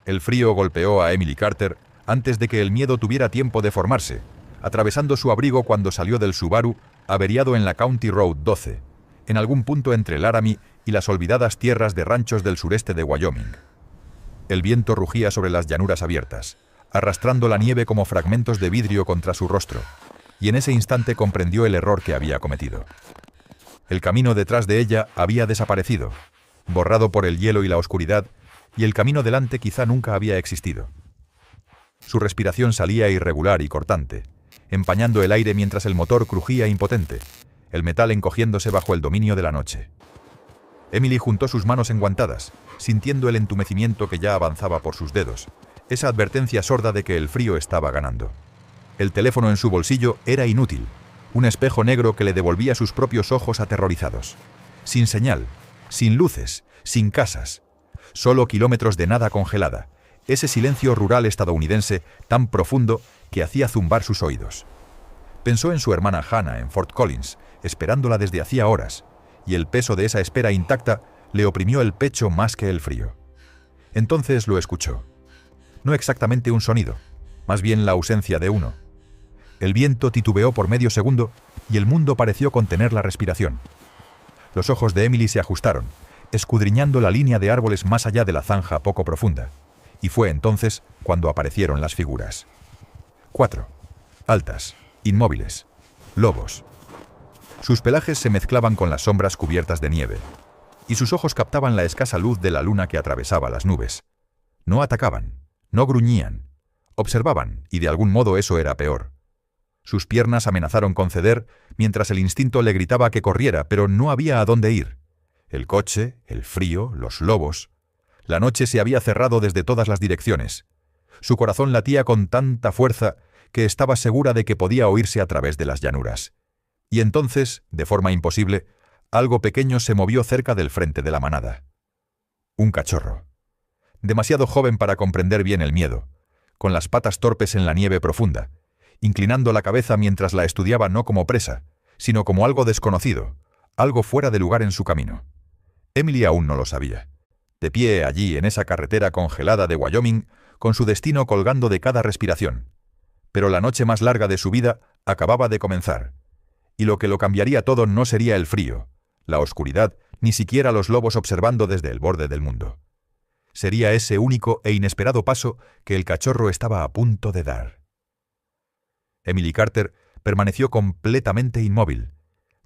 El frío golpeó a Emily Carter antes de que el miedo tuviera tiempo de formarse, atravesando su abrigo cuando salió del Subaru, averiado en la County Road 12, en algún punto entre Laramie y las olvidadas tierras de ranchos del sureste de Wyoming. El viento rugía sobre las llanuras abiertas, arrastrando la nieve como fragmentos de vidrio contra su rostro, y en ese instante comprendió el error que había cometido. El camino detrás de ella había desaparecido, borrado por el hielo y la oscuridad, y el camino delante quizá nunca había existido. Su respiración salía irregular y cortante, empañando el aire mientras el motor crujía impotente, el metal encogiéndose bajo el dominio de la noche. Emily juntó sus manos enguantadas, sintiendo el entumecimiento que ya avanzaba por sus dedos, esa advertencia sorda de que el frío estaba ganando. El teléfono en su bolsillo era inútil, un espejo negro que le devolvía sus propios ojos aterrorizados. Sin señal, sin luces, sin casas, solo kilómetros de nada congelada, ese silencio rural estadounidense tan profundo que hacía zumbar sus oídos. Pensó en su hermana Hannah en Fort Collins, esperándola desde hacía horas, y el peso de esa espera intacta le oprimió el pecho más que el frío. Entonces lo escuchó. No exactamente un sonido, más bien la ausencia de uno. El viento titubeó por medio segundo y el mundo pareció contener la respiración. Los ojos de Emily se ajustaron, escudriñando la línea de árboles más allá de la zanja poco profunda, y fue entonces cuando aparecieron las figuras. 4. Altas, inmóviles, lobos. Sus pelajes se mezclaban con las sombras cubiertas de nieve, y sus ojos captaban la escasa luz de la luna que atravesaba las nubes. No atacaban, no gruñían, observaban, y de algún modo eso era peor. Sus piernas amenazaron con ceder, mientras el instinto le gritaba que corriera, pero no había a dónde ir. El coche, el frío, los lobos. La noche se había cerrado desde todas las direcciones. Su corazón latía con tanta fuerza que estaba segura de que podía oírse a través de las llanuras. Y entonces, de forma imposible, algo pequeño se movió cerca del frente de la manada. Un cachorro. Demasiado joven para comprender bien el miedo, con las patas torpes en la nieve profunda, inclinando la cabeza mientras la estudiaba no como presa, sino como algo desconocido, algo fuera de lugar en su camino. Emily aún no lo sabía. De pie allí en esa carretera congelada de Wyoming, con su destino colgando de cada respiración. Pero la noche más larga de su vida acababa de comenzar, y lo que lo cambiaría todo no sería el frío, la oscuridad, ni siquiera los lobos observando desde el borde del mundo. Sería ese único e inesperado paso que el cachorro estaba a punto de dar. Emily Carter permaneció completamente inmóvil,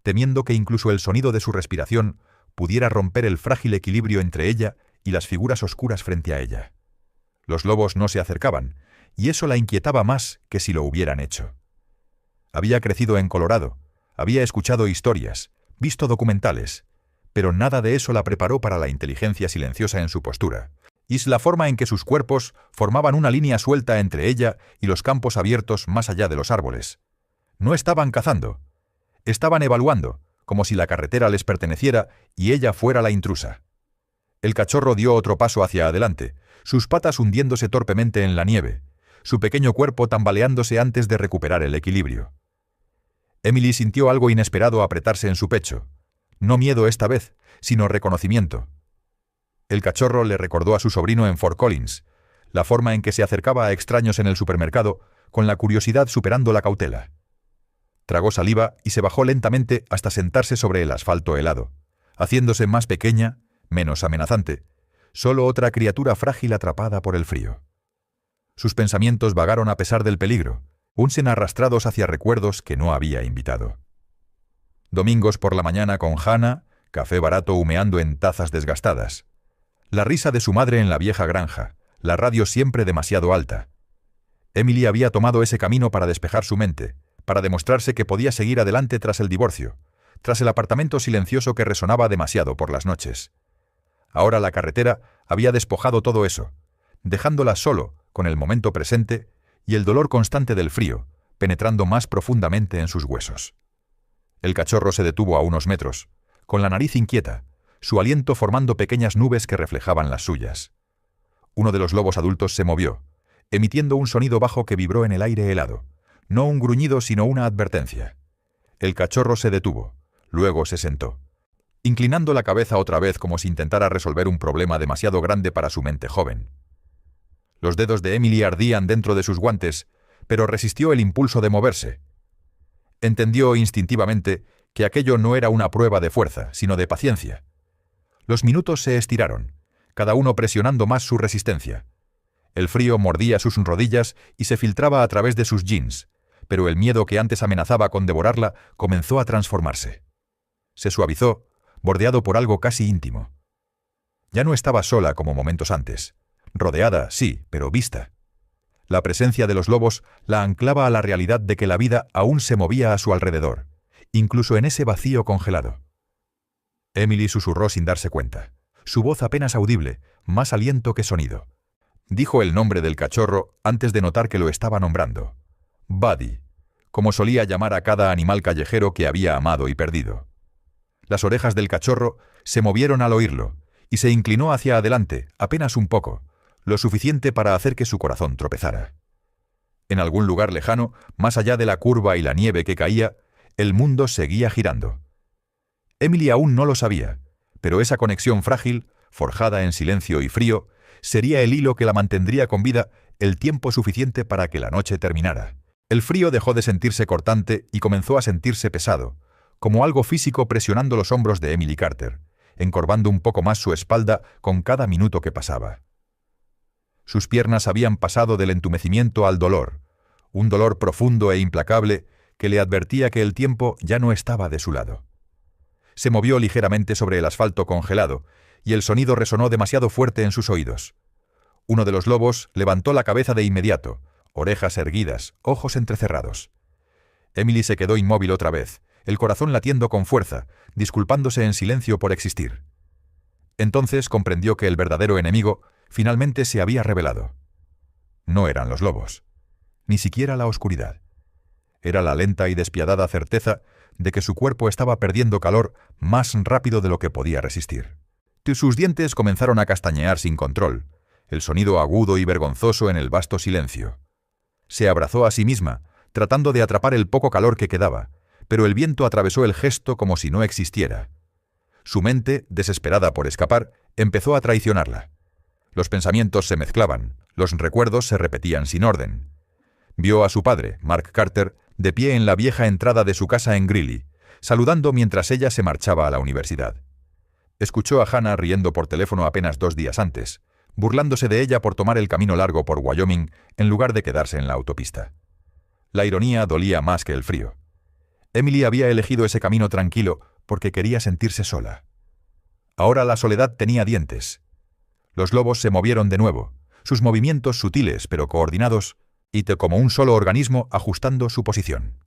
temiendo que incluso el sonido de su respiración pudiera romper el frágil equilibrio entre ella y las figuras oscuras frente a ella. Los lobos no se acercaban, y eso la inquietaba más que si lo hubieran hecho. Había crecido en Colorado, había escuchado historias, visto documentales, pero nada de eso la preparó para la inteligencia silenciosa en su postura, y la forma en que sus cuerpos formaban una línea suelta entre ella y los campos abiertos más allá de los árboles. No estaban cazando, estaban evaluando, como si la carretera les perteneciera y ella fuera la intrusa. El cachorro dio otro paso hacia adelante, sus patas hundiéndose torpemente en la nieve, su pequeño cuerpo tambaleándose antes de recuperar el equilibrio. Emily sintió algo inesperado apretarse en su pecho. No miedo esta vez, sino reconocimiento. El cachorro le recordó a su sobrino en Fort Collins, la forma en que se acercaba a extraños en el supermercado, con la curiosidad superando la cautela. Tragó saliva y se bajó lentamente hasta sentarse sobre el asfalto helado, haciéndose más pequeña, menos amenazante, solo otra criatura frágil atrapada por el frío. Sus pensamientos vagaron a pesar del peligro, unsen arrastrados hacia recuerdos que no había invitado. Domingos por la mañana con Hannah, café barato humeando en tazas desgastadas. La risa de su madre en la vieja granja, la radio siempre demasiado alta. Emily había tomado ese camino para despejar su mente, para demostrarse que podía seguir adelante tras el divorcio, tras el apartamento silencioso que resonaba demasiado por las noches. Ahora la carretera había despojado todo eso, dejándola solo con el momento presente y el dolor constante del frío, penetrando más profundamente en sus huesos. El cachorro se detuvo a unos metros, con la nariz inquieta, su aliento formando pequeñas nubes que reflejaban las suyas. Uno de los lobos adultos se movió, emitiendo un sonido bajo que vibró en el aire helado, no un gruñido sino una advertencia. El cachorro se detuvo, luego se sentó, inclinando la cabeza otra vez como si intentara resolver un problema demasiado grande para su mente joven. Los dedos de Emily ardían dentro de sus guantes, pero resistió el impulso de moverse. Entendió instintivamente que aquello no era una prueba de fuerza, sino de paciencia. Los minutos se estiraron, cada uno presionando más su resistencia. El frío mordía sus rodillas y se filtraba a través de sus jeans, pero el miedo que antes amenazaba con devorarla comenzó a transformarse. Se suavizó, bordeado por algo casi íntimo. Ya no estaba sola como momentos antes. Rodeada, sí, pero vista. La presencia de los lobos la anclaba a la realidad de que la vida aún se movía a su alrededor, incluso en ese vacío congelado. Emily susurró sin darse cuenta, su voz apenas audible, más aliento que sonido. Dijo el nombre del cachorro antes de notar que lo estaba nombrando. Buddy, como solía llamar a cada animal callejero que había amado y perdido. Las orejas del cachorro se movieron al oírlo, y se inclinó hacia adelante, apenas un poco, lo suficiente para hacer que su corazón tropezara. En algún lugar lejano, más allá de la curva y la nieve que caía, el mundo seguía girando. Emily aún no lo sabía, pero esa conexión frágil, forjada en silencio y frío, sería el hilo que la mantendría con vida el tiempo suficiente para que la noche terminara. El frío dejó de sentirse cortante y comenzó a sentirse pesado, como algo físico presionando los hombros de Emily Carter, encorvando un poco más su espalda con cada minuto que pasaba. Sus piernas habían pasado del entumecimiento al dolor, un dolor profundo e implacable que le advertía que el tiempo ya no estaba de su lado. Se movió ligeramente sobre el asfalto congelado, y el sonido resonó demasiado fuerte en sus oídos. Uno de los lobos levantó la cabeza de inmediato, orejas erguidas, ojos entrecerrados. Emily se quedó inmóvil otra vez, el corazón latiendo con fuerza, disculpándose en silencio por existir. Entonces comprendió que el verdadero enemigo finalmente se había revelado. No eran los lobos, ni siquiera la oscuridad. Era la lenta y despiadada certeza de que su cuerpo estaba perdiendo calor más rápido de lo que podía resistir. Sus dientes comenzaron a castañear sin control, el sonido agudo y vergonzoso en el vasto silencio. Se abrazó a sí misma, tratando de atrapar el poco calor que quedaba, pero el viento atravesó el gesto como si no existiera. Su mente, desesperada por escapar, empezó a traicionarla. Los pensamientos se mezclaban, los recuerdos se repetían sin orden. Vio a su padre, Mark Carter, de pie en la vieja entrada de su casa en Greeley, saludando mientras ella se marchaba a la universidad. Escuchó a Hannah riendo por teléfono apenas 2 días antes, burlándose de ella por tomar el camino largo por Wyoming en lugar de quedarse en la autopista. La ironía dolía más que el frío. Emily había elegido ese camino tranquilo porque quería sentirse sola. Ahora la soledad tenía dientes. Los lobos se movieron de nuevo, sus movimientos sutiles pero coordinados, y como un solo organismo ajustando su posición.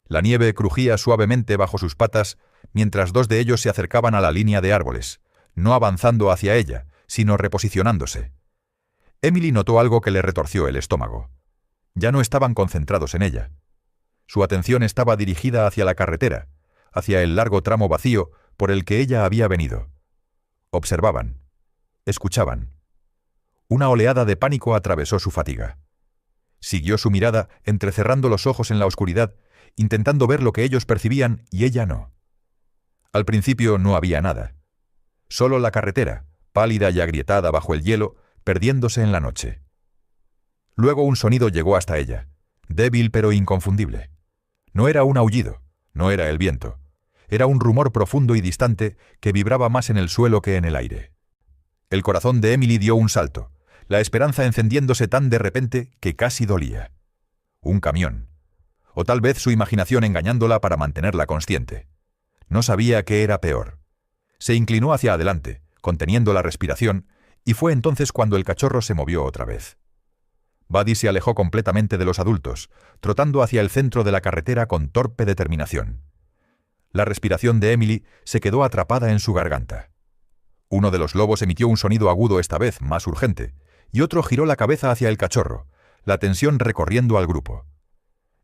La nieve crujía suavemente bajo sus patas mientras 2 de ellos se acercaban a la línea de árboles, no avanzando hacia ella, sino reposicionándose. Emily notó algo que le retorció el estómago. Ya no estaban concentrados en ella. Su atención estaba dirigida hacia la carretera, hacia el largo tramo vacío por el que ella había venido. Observaban. Escuchaban. Una oleada de pánico atravesó su fatiga. Siguió su mirada entrecerrando los ojos en la oscuridad, intentando ver lo que ellos percibían y ella no. Al principio no había nada. Solo la carretera, pálida y agrietada bajo el hielo, perdiéndose en la noche. Luego un sonido llegó hasta ella, débil pero inconfundible. No era un aullido, no era el viento. Era un rumor profundo y distante que vibraba más en el suelo que en el aire. El corazón de Emily dio un salto, la esperanza encendiéndose tan de repente que casi dolía. Un camión. O tal vez su imaginación engañándola para mantenerla consciente. No sabía qué era peor. Se inclinó hacia adelante, conteniendo la respiración, y fue entonces cuando el cachorro se movió otra vez. Buddy se alejó completamente de los adultos, trotando hacia el centro de la carretera con torpe determinación. La respiración de Emily se quedó atrapada en su garganta. Uno de los lobos emitió un sonido agudo esta vez, más urgente, y otro giró la cabeza hacia el cachorro, la tensión recorriendo al grupo.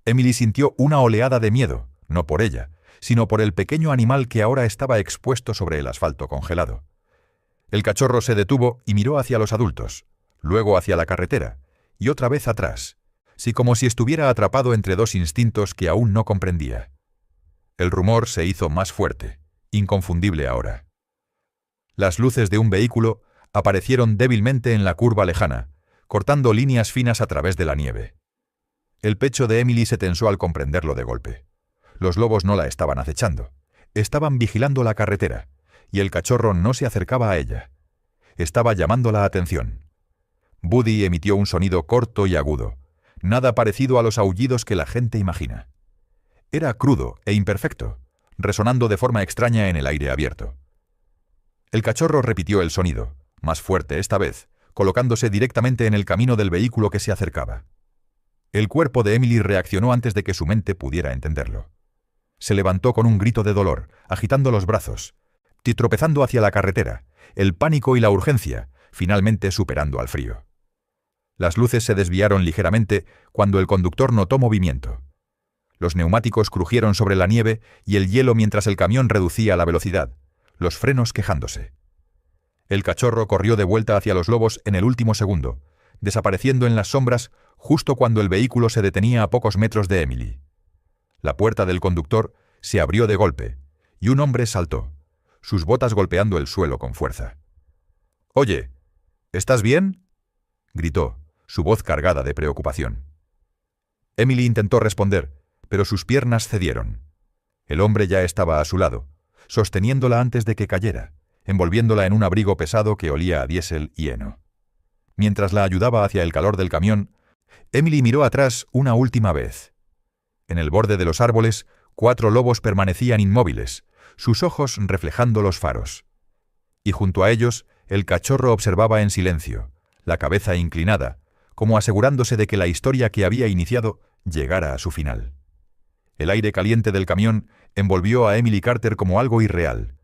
Emily sintió una oleada de miedo, no por ella, sino por el pequeño animal que ahora estaba expuesto sobre el asfalto congelado. El cachorro se detuvo y miró hacia los adultos, luego hacia la carretera, y otra vez atrás, como si estuviera atrapado entre 2 instintos que aún no comprendía. El rumor se hizo más fuerte, inconfundible ahora. Las luces de un vehículo aparecieron débilmente en la curva lejana, cortando líneas finas a través de la nieve. El pecho de Emily se tensó al comprenderlo de golpe. Los lobos no la estaban acechando. Estaban vigilando la carretera, y el cachorro no se acercaba a ella. Estaba llamando la atención. Buddy emitió un sonido corto y agudo, nada parecido a los aullidos que la gente imagina. Era crudo e imperfecto, resonando de forma extraña en el aire abierto. El cachorro repitió el sonido, más fuerte esta vez, colocándose directamente en el camino del vehículo que se acercaba. El cuerpo de Emily reaccionó antes de que su mente pudiera entenderlo. Se levantó con un grito de dolor, agitando los brazos, tropezando hacia la carretera, el pánico y la urgencia, finalmente superando al frío. Las luces se desviaron ligeramente cuando el conductor notó movimiento. Los neumáticos crujieron sobre la nieve y el hielo mientras el camión reducía la velocidad, los frenos quejándose. El cachorro corrió de vuelta hacia los lobos en el último segundo, desapareciendo en las sombras justo cuando el vehículo se detenía a pocos metros de Emily. La puerta del conductor se abrió de golpe, y un hombre saltó, sus botas golpeando el suelo con fuerza. «Oye, ¿estás bien?», gritó, su voz cargada de preocupación. Emily intentó responder, pero sus piernas cedieron. El hombre ya estaba a su lado, sosteniéndola antes de que cayera, envolviéndola en un abrigo pesado que olía a diésel y heno. Mientras la ayudaba hacia el calor del camión, Emily miró atrás una última vez. En el borde de los árboles, 4 lobos permanecían inmóviles, sus ojos reflejando los faros. Y junto a ellos, el cachorro observaba en silencio, la cabeza inclinada, como asegurándose de que la historia que había iniciado llegara a su final. El aire caliente del camión envolvió a Emily Carter como algo irreal,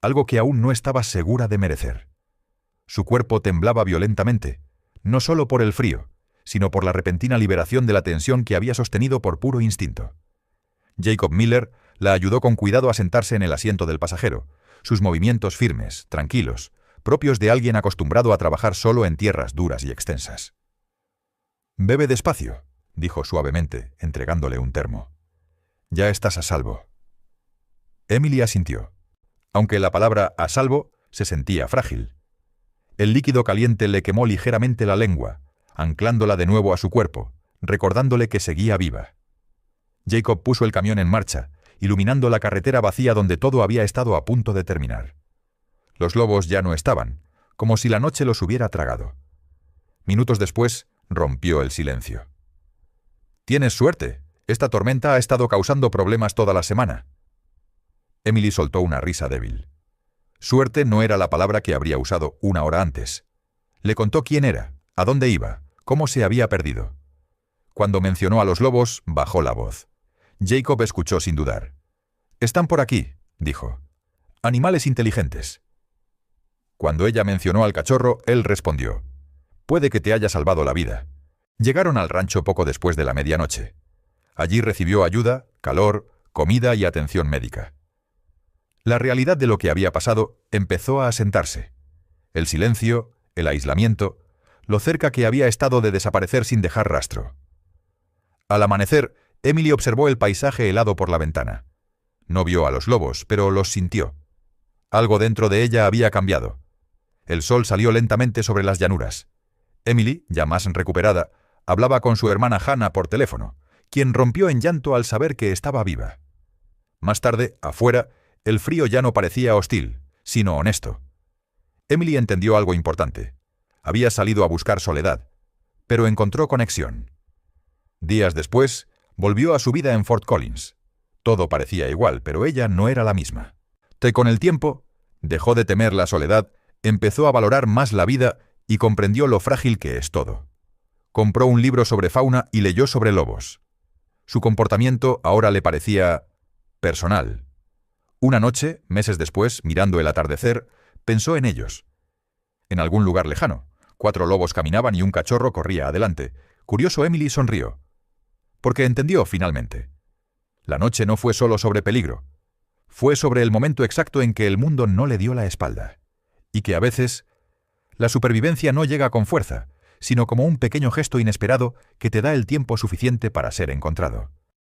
algo que aún no estaba segura de merecer. Su cuerpo temblaba violentamente, no solo por el frío, sino por la repentina liberación de la tensión que había sostenido por puro instinto. Jacob Miller la ayudó con cuidado a sentarse en el asiento del pasajero, sus movimientos firmes, tranquilos, propios de alguien acostumbrado a trabajar solo en tierras duras y extensas. «Bebe despacio», dijo suavemente, entregándole un termo. «Ya estás a salvo». Emily asintió, aunque la palabra «a salvo» se sentía frágil. El líquido caliente le quemó ligeramente la lengua, anclándola de nuevo a su cuerpo, recordándole que seguía viva. Jacob puso el camión en marcha, iluminando la carretera vacía donde todo había estado a punto de terminar. Los lobos ya no estaban, como si la noche los hubiera tragado. Minutos después, rompió el silencio. «Tienes suerte. Esta tormenta ha estado causando problemas toda la semana». Emily soltó una risa débil. Suerte no era la palabra que habría usado una hora antes. Le contó quién era, a dónde iba, cómo se había perdido. Cuando mencionó a los lobos, bajó la voz. Jacob escuchó sin dudar. «Están por aquí», dijo. «Animales inteligentes». Cuando ella mencionó al cachorro, él respondió. «Puede que te haya salvado la vida». Llegaron al rancho poco después de la medianoche. Allí recibió ayuda, calor, comida y atención médica. La realidad de lo que había pasado empezó a asentarse. El silencio, el aislamiento, lo cerca que había estado de desaparecer sin dejar rastro. Al amanecer, Emily observó el paisaje helado por la ventana. No vio a los lobos, pero los sintió. Algo dentro de ella había cambiado. El sol salió lentamente sobre las llanuras. Emily, ya más recuperada, hablaba con su hermana Hannah por teléfono, quien rompió en llanto al saber que estaba viva. Más tarde, afuera, el frío ya no parecía hostil, sino honesto. Emily entendió algo importante. Había salido a buscar soledad, pero encontró conexión. Días después, volvió a su vida en Fort Collins. Todo parecía igual, pero ella no era la misma. Con el tiempo, dejó de temer la soledad, empezó a valorar más la vida y comprendió lo frágil que es todo. Compró un libro sobre fauna y leyó sobre lobos. Su comportamiento ahora le parecía personal. Una noche, meses después, mirando el atardecer, pensó en ellos. En algún lugar lejano, 4 lobos caminaban y un cachorro corría adelante. Curioso, Emily sonrió. Porque entendió finalmente. La noche no fue solo sobre peligro. Fue sobre el momento exacto en que el mundo no le dio la espalda. Y que a veces, la supervivencia no llega con fuerza, sino como un pequeño gesto inesperado que te da el tiempo suficiente para ser encontrado.